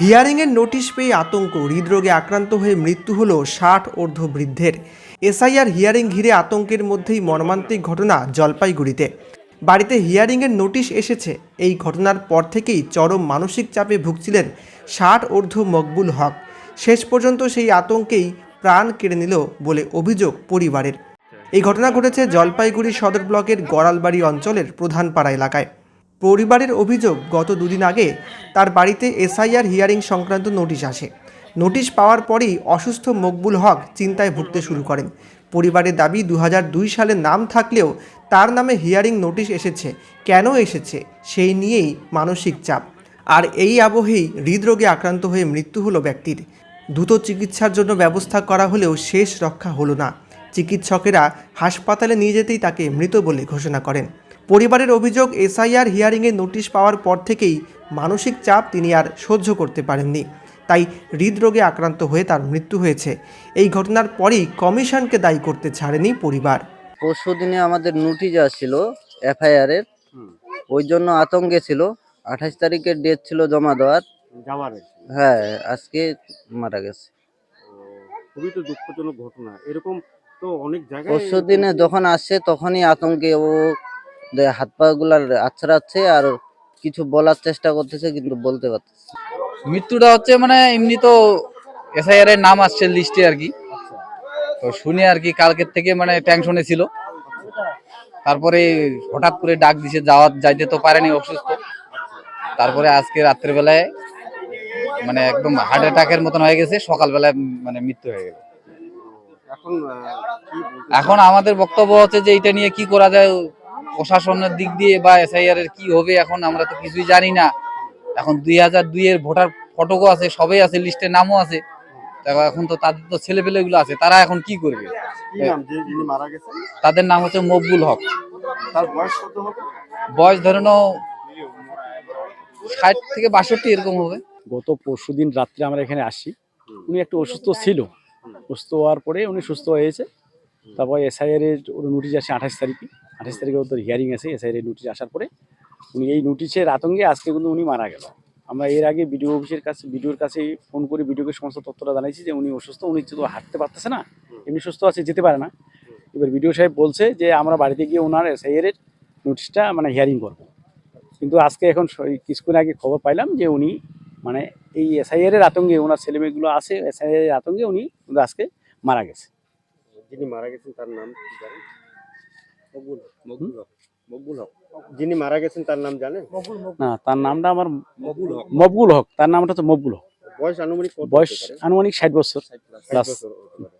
হিয়ারিংয়ের notice পেয়ে আতঙ্ক, হৃদরোগে আক্রান্ত হয়ে মৃত্যু হলো ৬০ ঊর্ধ্ব বৃদ্ধের। এসআইআর হিয়ারিং ঘিরে আতঙ্কের মধ্যেই মর্মান্তিক ঘটনা জলপাইগুড়িতে। বাড়িতে হিয়ারিংয়ের নোটিশ এসেছে, এই ঘটনার পর থেকেই চরম মানসিক চাপে ভুগছিলেন ৬০ ঊর্ধ্ব মকবুল হক। শেষ পর্যন্ত সেই আতঙ্কেই প্রাণ কেড়ে নিল বলে অভিযোগ পরিবারের। এই ঘটনা ঘটেছে জলপাইগুড়ি সদর ব্লকের গড়ালবাড়ি অঞ্চলের প্রধানপাড়া এলাকায়। পরিবারের অভিযোগ, গত দুদিন আগে তার বাড়িতে এসআইআর হিয়ারিং সংক্রান্ত নোটিশ আসে। নোটিশ পাওয়ার পরেই অসুস্থ মকবুল হক চিন্তায় ভুগতে শুরু করেন। পরিবারের দাবি ২০০২ সালে নাম থাকলেও তার নামে হিয়ারিং নোটিশ এসেছে, কেন এসেছে সেই নিয়েই মানসিক চাপ। আর এই আবহেই হৃদরোগে আক্রান্ত হয়ে মৃত্যু হলো ব্যক্তির। দ্রুত চিকিৎসার জন্য ব্যবস্থা করা হলেও শেষ রক্ষা হলো না। চিকিৎসকেরা হাসপাতালে নিয়ে যেতেই তাকে মৃত বলে ঘোষণা করেন। পরিবারের অভিযোগ, এসআইআর হিয়ারিংয়ের নোটিশ পাওয়ার পর থেকেই মানসিক চাপ তিনি আর সহ্য করতে পারেননি, তাই হৃদরোগে আক্রান্ত হয়ে তার মৃত্যু হয়েছে। এই ঘটনার পরেই কমিশনকে দায়ী করতে ছাড়েনি পরিবার। পরশু দিনে আমাদের নোটিশ আসছিল এফআইআর এর, ওই জন্য আতঙ্কে ছিল। 28 তারিখের ডেট ছিল জমা দেওয়ার। হ্যাঁ, আজকে মারা গেছে। খুবই তো দুঃখজনক ঘটনা। এরকম তো অনেক জায়গায় পরশু দিনে যখন আসছে তখনই আতঙ্কে ও হাত পা গুলার আছড়াচ্ছে আর কিছু বলার চেষ্টা করতেছে, কিন্তু বলতে পারতেছে। মৃত্যুটা হচ্ছে মানে এমনি তো এসআইআর এর নাম আসছে লিস্টে আর কি, তো শুনে আর কি কালকের থেকে মানে টেনশনে ছিল। তারপরে হঠাৎ করে ডাক দিছে, যাইতে তো পারেনি, অসুস্থ। তারপরে আজকে রাত্রের বেলায় মানে একদম হার্ট অ্যাটাকের মতন হয়ে গেছে, সকালবেলায় মানে মৃত্যু হয়ে গেল। এখন আমাদের বক্তব্য হচ্ছে যে এটা নিয়ে কি করা যায়, প্রশাসনের দিক দিয়ে বা এসআইআর এর কি হবে এখন আমরা তো কিছুই জানি না। এখন ২০০২ এর ভোটার ফটোকো আছে, সবাই আছে, লিস্টে নামও আছে। এখন তো তাদের তো ছেলেপেলে গুলো আছে, তারা এখন কি করবে? তাদের নাম হচ্ছে মকবুল হক। তার বয়স কত হবে? বয়স ধরে নাও ৬০ থেকে ৬২ এরকম হবে। গত পরশুদিন রাত্রে আমরা এখানে আসি। উনি একটু অসুস্থ ছিল, অসুস্থ হওয়ার পরে উনি সুস্থ হয়েছে। তারপর এসআইআর এর নোটিশ আসে 28 তারিখে। 28 তারিখে ওদের হিয়ারিং আছে। এসআইআর এর নোটিশ আসার পরে উনি এই নোটিশের আতঙ্কে আজকে কিন্তু উনি মারা গেল। আমরা এর আগে বিডিও অফিসের কাছে, বিডিওর কাছে ফোন করে বিডিওকে সমস্ত তথ্যটা জানাইছি যে উনি অসুস্থ, উনি তো হাঁটতে পারতেছে না, এমনি সুস্থ আছে, যেতে পারে না। এবার বিডিও সাহেব বলছে যে আমরা বাড়িতে গিয়ে ওনার এসআইআর এর নোটিশটা মানে হিয়ারিং করবো। কিন্তু আজকে এখন কিছুক্ষণ আগে খবর পাইলাম যে উনি মানে এই এসআইআর এর আতঙ্কে, ওনার ছেলেমেয়েগুলো আছে, এসআইআর এর আতঙ্কে উনি আজকে মারা গেছে। যিনি মারা গেছেন তার নাম কি জানেন? মকবুল হক। যিনি মারা গেছেন তার নাম জানেন? না, তার নামটা আমার মকবুল হক। তার নামটা তো মকবুল হক। বয়স আনুমানিক কত? বয়স আনুমানিক 60 বছর প্লাস।